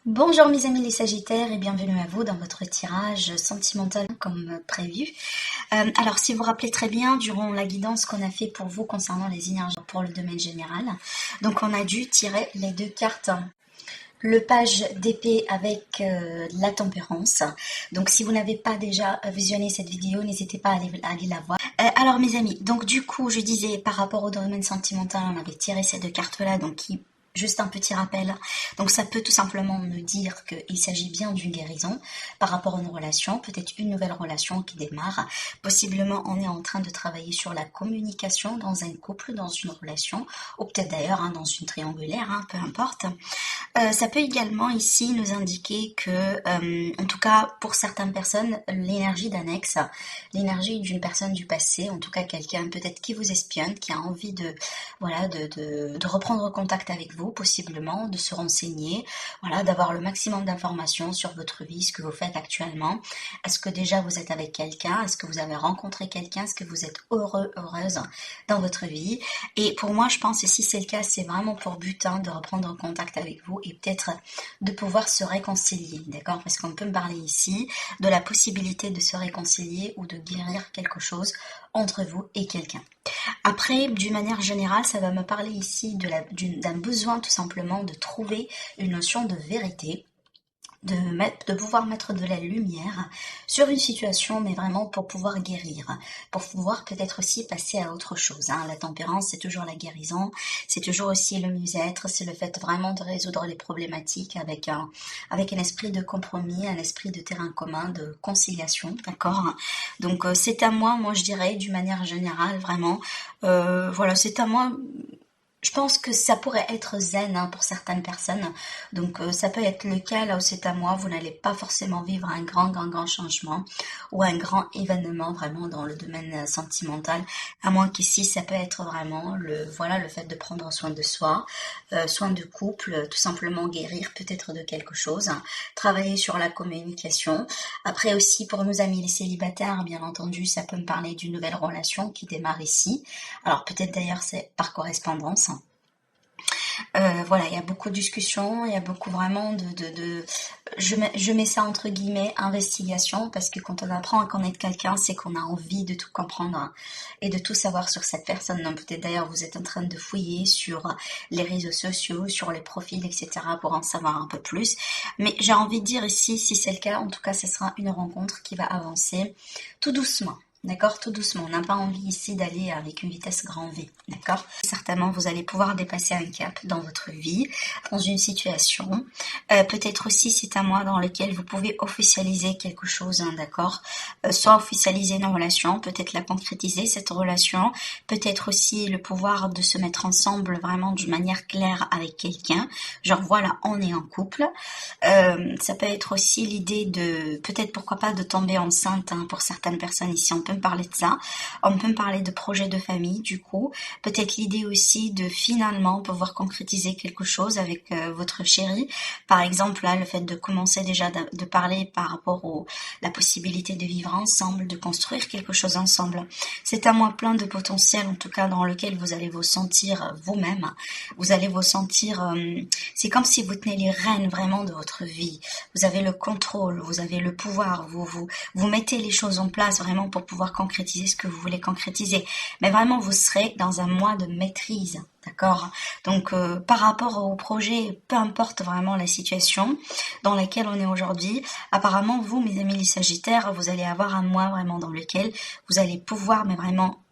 Bonjour mes amis les Sagittaires et bienvenue à vous dans votre tirage sentimental comme prévu. Alors si vous vous rappelez très bien, durant la guidance qu'on a fait pour vous concernant les énergies pour le domaine général, donc on a dû tirer les deux cartes. Le page d'épée avec la tempérance. Donc si vous n'avez pas déjà visionné cette vidéo, n'hésitez pas à aller la voir. Alors mes amis, donc du coup je disais par rapport au domaine sentimental, on avait tiré ces deux cartes-là, donc qui juste un petit rappel. Donc ça peut tout simplement me dire qu'il s'agit bien d'une guérison par rapport à une relation, peut-être une nouvelle relation qui démarre. Possiblement on est en train de travailler sur la communication dans un couple, dans une relation, ou peut-être d'ailleurs dans une triangulaire, peu importe. Ça peut également ici nous indiquer que, en tout cas pour certaines personnes, l'énergie d'un ex, l'énergie d'une personne du passé, en tout cas quelqu'un peut-être qui vous espionne, qui a envie de reprendre contact avec vous, possiblement, de se renseigner, voilà, d'avoir le maximum d'informations sur votre vie, ce que vous faites actuellement. Est-ce que déjà vous êtes avec quelqu'un? Est-ce que vous avez rencontré quelqu'un? Est-ce que vous êtes heureux, heureuse dans votre vie? Et pour moi, je pense que si c'est le cas, c'est vraiment pour but de reprendre contact avec vous et peut-être de pouvoir se réconcilier, d'accord? Parce qu'on peut me parler ici de la possibilité de se réconcilier ou de guérir quelque chose entre vous et quelqu'un. Après, d'une manière générale, ça va me parler ici d'un besoin tout simplement de trouver une notion de vérité, de pouvoir mettre de la lumière sur une situation, mais vraiment pour pouvoir guérir, pour pouvoir peut-être aussi passer à autre chose. La tempérance, c'est toujours la guérison, c'est toujours aussi le mieux-être, c'est le fait vraiment de résoudre les problématiques avec un esprit de compromis, un esprit de terrain commun, de conciliation, d'accord? Donc c'est à moi je dirais, d'une manière générale, vraiment, voilà, c'est à moi. Je pense que ça pourrait être zen pour certaines personnes. Donc ça peut être le cas là où c'est à moi. Vous n'allez pas forcément vivre un grand changement ou un grand événement vraiment dans le domaine sentimental. À moins qu'ici ça peut être vraiment le fait de prendre soin de soi, soin de couple, tout simplement guérir peut-être de quelque chose, travailler sur la communication. Après aussi pour nos amis les célibataires, bien entendu, ça peut me parler d'une nouvelle relation qui démarre ici. Alors peut-être d'ailleurs c'est par correspondance. Voilà, il y a beaucoup de discussions, il y a beaucoup vraiment je mets ça entre guillemets investigation parce que quand on apprend à connaître quelqu'un, c'est qu'on a envie de tout comprendre et de tout savoir sur cette personne. Donc peut-être d'ailleurs vous êtes en train de fouiller sur les réseaux sociaux, sur les profils, etc. pour en savoir un peu plus. Mais j'ai envie de dire ici, si c'est le cas, en tout cas, ce sera une rencontre qui va avancer tout doucement. D'accord, tout doucement. On n'a pas envie ici d'aller avec une vitesse grand V. D'accord. Certainement, vous allez pouvoir dépasser un cap dans votre vie, dans une situation. Peut-être aussi, c'est un mois dans lequel vous pouvez officialiser quelque chose. D'accord. Soit officialiser une relation, peut-être la concrétiser cette relation. Peut-être aussi le pouvoir de se mettre ensemble vraiment d'une manière claire avec quelqu'un. Genre voilà, on est en couple. Ça peut être aussi l'idée de peut-être pourquoi pas de tomber enceinte pour certaines personnes ici. On peut me parler de ça. On peut me parler de projet de famille, du coup. Peut-être l'idée aussi de finalement pouvoir concrétiser quelque chose avec votre chéri. Par exemple, là, le fait de commencer déjà de parler par rapport la possibilité de vivre ensemble, de construire quelque chose ensemble. C'est un mois plein de potentiel, en tout cas, dans lequel vous allez vous sentir vous-même. Vous allez vous sentir... c'est comme si vous tenez les rênes vraiment de votre vie. Vous avez le contrôle, vous avez le pouvoir. Vous mettez les choses en place vraiment pour pouvoir concrétiser ce que vous voulez concrétiser. Mais vraiment, vous serez dans un mois de maîtrise, d'accord? Donc, par rapport au projet, peu importe vraiment la situation dans laquelle on est aujourd'hui, apparemment, vous, mes amis les Sagittaires, vous allez avoir un mois vraiment dans lequel vous allez pouvoir, mais vraiment,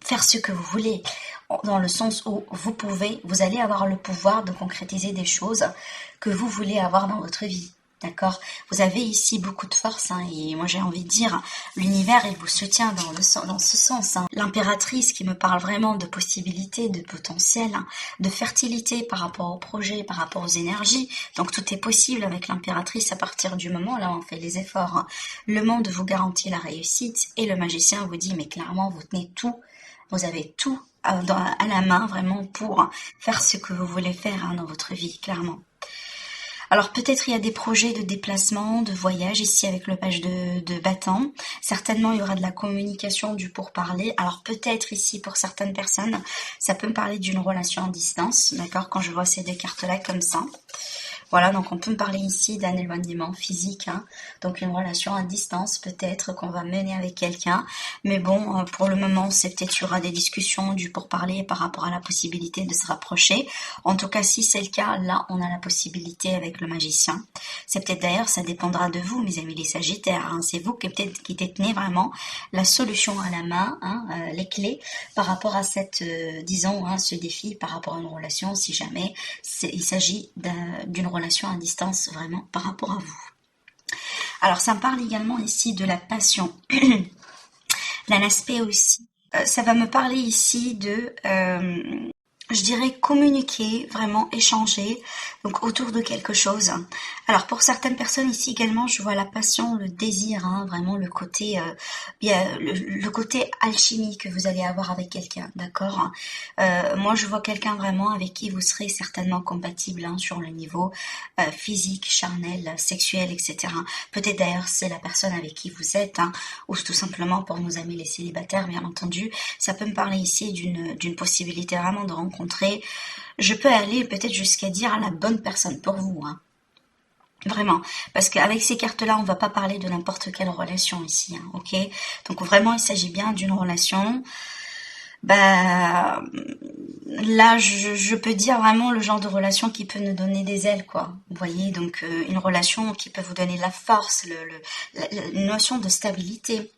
faire ce que vous voulez, dans le sens où vous allez avoir le pouvoir de concrétiser des choses que vous voulez avoir dans votre vie. D'accord? Vous avez ici beaucoup de force et moi j'ai envie de dire, l'univers il vous soutient dans ce sens. L'impératrice qui me parle vraiment de possibilités, de potentiel, de fertilité par rapport au projet, par rapport aux énergies. Donc tout est possible avec l'impératrice à partir du moment là où on fait les efforts. Le monde vous garantit la réussite et le magicien vous dit mais clairement vous tenez tout, vous avez tout à la main vraiment pour faire ce que vous voulez faire dans votre vie, clairement. Alors peut-être il y a des projets de déplacement, de voyage ici avec le page de bâton. Certainement il y aura de la communication, du pourparler. Alors peut-être ici pour certaines personnes, ça peut me parler d'une relation à distance, d'accord, quand je vois ces deux cartes-là comme ça. Voilà, donc on peut me parler ici d'un éloignement physique, hein, donc une relation à distance peut-être qu'on va mener avec quelqu'un, mais bon, pour le moment, c'est peut-être il y aura des discussions du pourparler par rapport à la possibilité de se rapprocher. En tout cas, si c'est le cas, là, on a la possibilité avec le magicien. C'est peut-être d'ailleurs, ça dépendra de vous, mes amis les Sagittaires, hein, c'est vous qui peut-être qui détenez vraiment la solution à la main, hein, les clés par rapport à cette, disons, hein, ce défi, par rapport à une relation, si jamais il s'agit d'une relation à distance vraiment par rapport à vous. Alors ça me parle également ici de la passion, d'un aspect aussi. Ça va me parler ici de, je dirais communiquer, vraiment échanger, donc autour de quelque chose. Alors pour certaines personnes ici également, je vois la passion, le désir, hein, vraiment le côté, le côté alchimie que vous allez avoir avec quelqu'un, d'accord. Moi je vois quelqu'un vraiment avec qui vous serez certainement compatible, hein, sur le niveau physique, charnel, sexuel, etc. Peut-être d'ailleurs c'est la personne avec qui vous êtes, hein, ou tout simplement pour nos amis les célibataires, bien entendu. Ça peut me parler ici d'une possibilité vraiment de rencontrer. Je peux aller peut-être jusqu'à dire la bonne personne pour vous, hein. Vraiment, parce qu'avec ces cartes-là, on va pas parler de n'importe quelle relation ici, hein, ok. Donc vraiment, il s'agit bien d'une relation. Bah là, je peux dire vraiment le genre de relation qui peut nous donner des ailes, quoi. Vous voyez, donc une relation qui peut vous donner de la force, la notion de stabilité.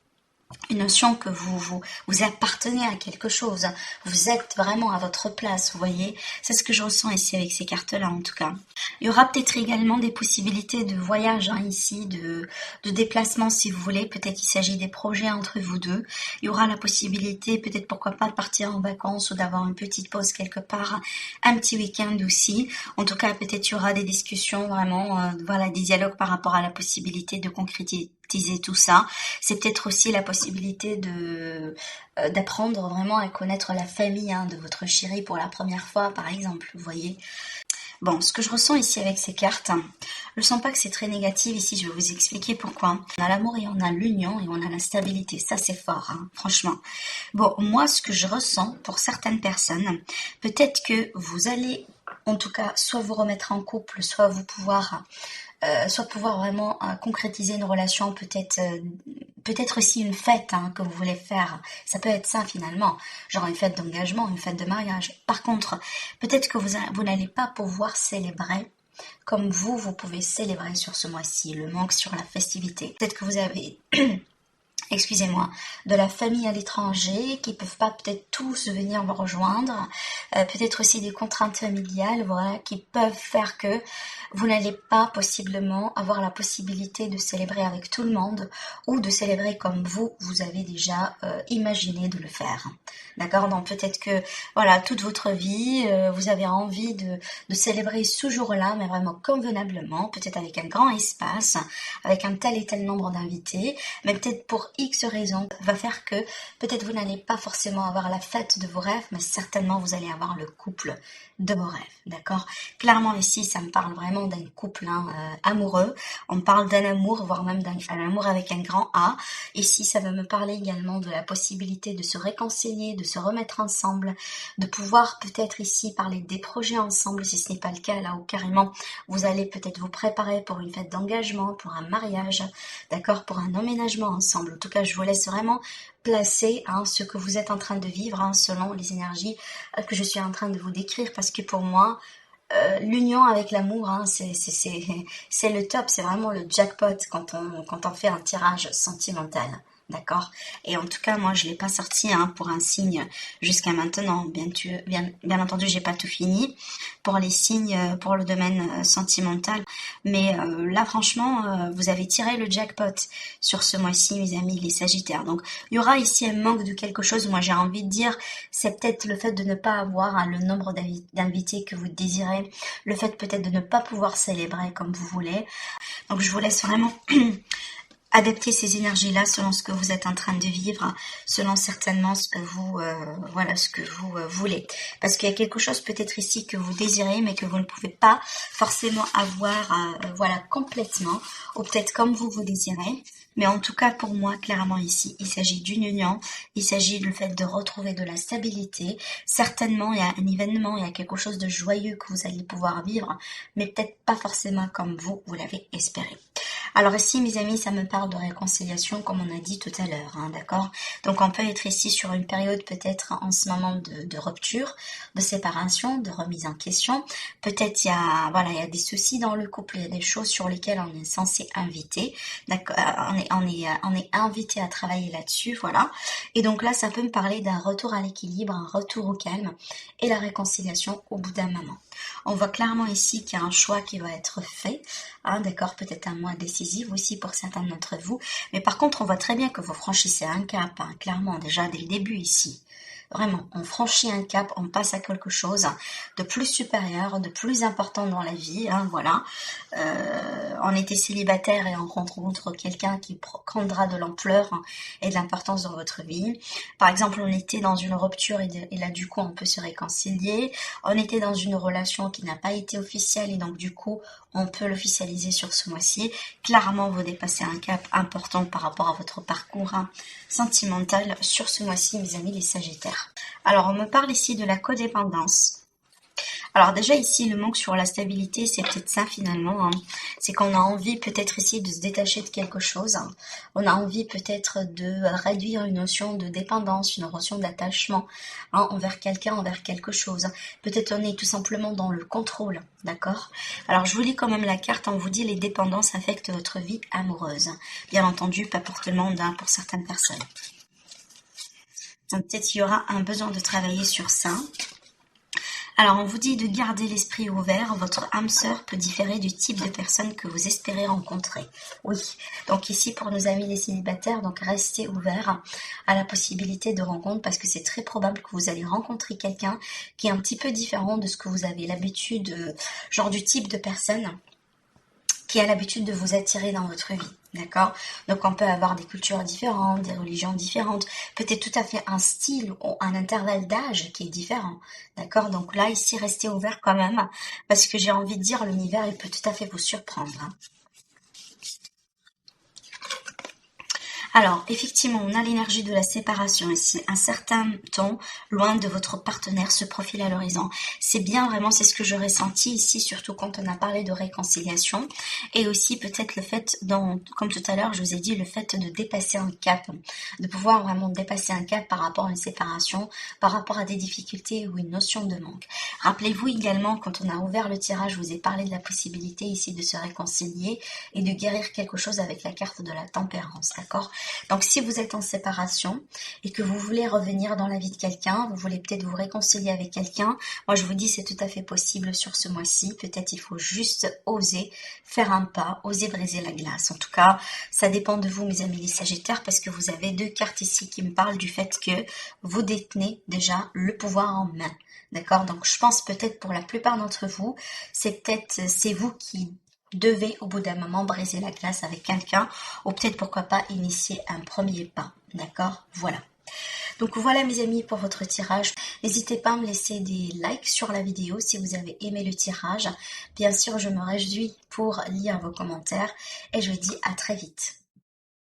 Une notion que vous appartenez à quelque chose, vous êtes vraiment à votre place, vous voyez, c'est ce que je ressens ici avec ces cartes-là en tout cas. Il y aura peut-être également des possibilités de voyage, hein, ici, de déplacement si vous voulez, peut-être qu'il s'agit des projets entre vous deux, il y aura la possibilité peut-être pourquoi pas de partir en vacances ou d'avoir une petite pause quelque part, un petit week-end aussi, en tout cas peut-être il y aura des discussions vraiment, voilà, des dialogues par rapport à la possibilité de concrétiser tout ça. C'est peut-être aussi la possibilité de d'apprendre vraiment à connaître la famille, hein, de votre chéri pour la première fois, par exemple, vous voyez. Bon, ce que je ressens ici avec ces cartes, je ne sens pas que c'est très négatif. Ici, je vais vous expliquer pourquoi. On a l'amour et on a l'union et on a la stabilité. Ça, c'est fort, hein, franchement. Bon, moi, ce que je ressens pour certaines personnes, peut-être que vous allez, en tout cas, soit vous remettre en couple, soit pouvoir vraiment concrétiser une relation, peut-être aussi une fête, hein, que vous voulez faire. Ça peut être ça finalement, genre une fête d'engagement, une fête de mariage. Par contre, peut-être que vous n'allez pas pouvoir célébrer comme vous pouvez célébrer sur ce mois-ci, le manque sur la festivité. Peut-être que vous avez excusez-moi, de la famille à l'étranger qui peuvent pas peut-être tous venir vous rejoindre, peut-être aussi des contraintes familiales, voilà, qui peuvent faire que vous n'allez pas possiblement avoir la possibilité de célébrer avec tout le monde ou de célébrer comme vous avez déjà imaginé de le faire. D'accord? Donc peut-être que voilà, toute votre vie, vous avez envie de célébrer ce jour-là, mais vraiment convenablement, peut-être avec un grand espace, avec un tel et tel nombre d'invités, mais peut-être pour X raisons, va faire que peut-être vous n'allez pas forcément avoir la fête de vos rêves, mais certainement vous allez avoir le couple de vos rêves, d'accord? Clairement ici, ça me parle vraiment d'un couple, hein, amoureux. On parle d'un amour, voire même d'un amour avec un grand A. Ici, ça va me parler également de la possibilité de se réconcilier, de se remettre ensemble, de pouvoir peut-être ici parler des projets ensemble, si ce n'est pas le cas, là où carrément vous allez peut-être vous préparer pour une fête d'engagement, pour un mariage, d'accord, pour un emménagement ensemble. En tout cas, je vous laisse vraiment placer, hein, ce que vous êtes en train de vivre, hein, selon les énergies que je suis en train de vous décrire, parce que pour moi, l'union avec l'amour, hein, c'est le top, c'est vraiment le jackpot quand on fait un tirage sentimental. D'accord. Et en tout cas, moi, je l'ai pas sorti, hein, pour un signe jusqu'à maintenant. Bien entendu, j'ai pas tout fini pour les signes, pour le domaine sentimental. Mais là, franchement, vous avez tiré le jackpot sur ce mois-ci, mes amis, les Sagittaires. Donc, il y aura ici un manque de quelque chose. Moi, j'ai envie de dire, c'est peut-être le fait de ne pas avoir, hein, le nombre d'invités que vous désirez, le fait peut-être de ne pas pouvoir célébrer comme vous voulez. Donc, je vous laisse vraiment adapter ces énergies-là selon ce que vous êtes en train de vivre, selon certainement ce que vous, voilà, ce que vous voulez. Parce qu'il y a quelque chose peut-être ici que vous désirez, mais que vous ne pouvez pas forcément avoir, voilà, complètement, ou peut-être comme vous désirez. Mais en tout cas, pour moi, clairement ici, il s'agit d'une union, il s'agit du fait de retrouver de la stabilité. Certainement, il y a un événement, il y a quelque chose de joyeux que vous allez pouvoir vivre, mais peut-être pas forcément comme vous l'avez espéré. Alors ici, mes amis, ça me parle de réconciliation, comme on a dit tout à l'heure, hein, d'accord? Donc on peut être ici sur une période peut-être en ce moment de rupture, de séparation, de remise en question. Peut-être il y a, voilà, il y a des soucis dans le couple, il y a des choses sur lesquelles on est censé inviter, d'accord? On est invité à travailler là-dessus, voilà. Et donc là, ça peut me parler d'un retour à l'équilibre, un retour au calme et la réconciliation au bout d'un moment. On voit clairement ici qu'il y a un choix qui va être fait, hein, d'accord, peut-être un mois décisif aussi pour certains d'entre vous, mais par contre on voit très bien que vous franchissez un cap, hein, clairement déjà dès le début ici. Vraiment, on franchit un cap, on passe à quelque chose de plus supérieur, de plus important dans la vie, hein, voilà. On était célibataire et on rencontre quelqu'un qui prendra de l'ampleur, hein, et de l'importance dans votre vie. Par exemple, on était dans une rupture et là du coup on peut se réconcilier. On était dans une relation qui n'a pas été officielle et donc du coup on peut l'officialiser sur ce mois-ci. Clairement, vous dépassez un cap important par rapport à votre parcours, hein, sentimental sur ce mois-ci, mes amis les Sagittaires. Alors, on me parle ici de la codépendance. Alors déjà ici, le manque sur la stabilité, c'est peut-être ça finalement, hein. C'est qu'on a envie peut-être ici de se détacher de quelque chose. On a envie peut-être de réduire une notion de dépendance, une notion d'attachement, hein, envers quelqu'un, envers quelque chose. Peut-être on est tout simplement dans le contrôle, d'accord? Alors je vous lis quand même la carte, on vous dit les dépendances affectent votre vie amoureuse. Bien entendu, pas pour tout le monde, hein, pour certaines personnes. Donc peut-être il y aura un besoin de travailler sur ça. Alors, on vous dit de garder l'esprit ouvert. Votre âme sœur peut différer du type de personne que vous espérez rencontrer. Oui, donc ici, pour nos amis les célibataires, donc restez ouverts à la possibilité de rencontre parce que c'est très probable que vous allez rencontrer quelqu'un qui est un petit peu différent de ce que vous avez l'habitude, genre du type de personne qui a l'habitude de vous attirer dans votre vie. D'accord? Donc on peut avoir des cultures différentes, des religions différentes, peut-être tout à fait un style ou un intervalle d'âge qui est différent. D'accord? Donc là, ici, restez ouvert quand même, parce que j'ai envie de dire, l'univers, il peut tout à fait vous surprendre, hein. Alors, effectivement, on a l'énergie de la séparation ici. Un certain temps loin de votre partenaire se profile à l'horizon. C'est bien, vraiment, c'est ce que je ressenti ici, surtout quand on a parlé de réconciliation. Et aussi, peut-être le fait, comme tout à l'heure, je vous ai dit, le fait de dépasser un cap, de pouvoir vraiment dépasser un cap par rapport à une séparation, par rapport à des difficultés ou une notion de manque. Rappelez-vous également, quand on a ouvert le tirage, je vous ai parlé de la possibilité ici de se réconcilier et de guérir quelque chose avec la carte de la tempérance, d'accord? Donc si vous êtes en séparation et que vous voulez revenir dans la vie de quelqu'un, vous voulez peut-être vous réconcilier avec quelqu'un, moi je vous dis c'est tout à fait possible sur ce mois-ci. Peut-être il faut juste oser faire un pas, oser briser la glace. En tout cas, ça dépend de vous mes amis les Sagittaires parce que vous avez deux cartes ici qui me parlent du fait que vous détenez déjà le pouvoir en main. D'accord? Donc je pense peut-être pour la plupart d'entre vous, c'est vous qui devez au bout d'un moment briser la glace avec quelqu'un ou peut-être pourquoi pas initier un premier pas, d'accord? Voilà. Donc voilà mes amis pour votre tirage. N'hésitez pas à me laisser des likes sur la vidéo si vous avez aimé le tirage. Bien sûr, je me réjouis pour lire vos commentaires et je vous dis à très vite.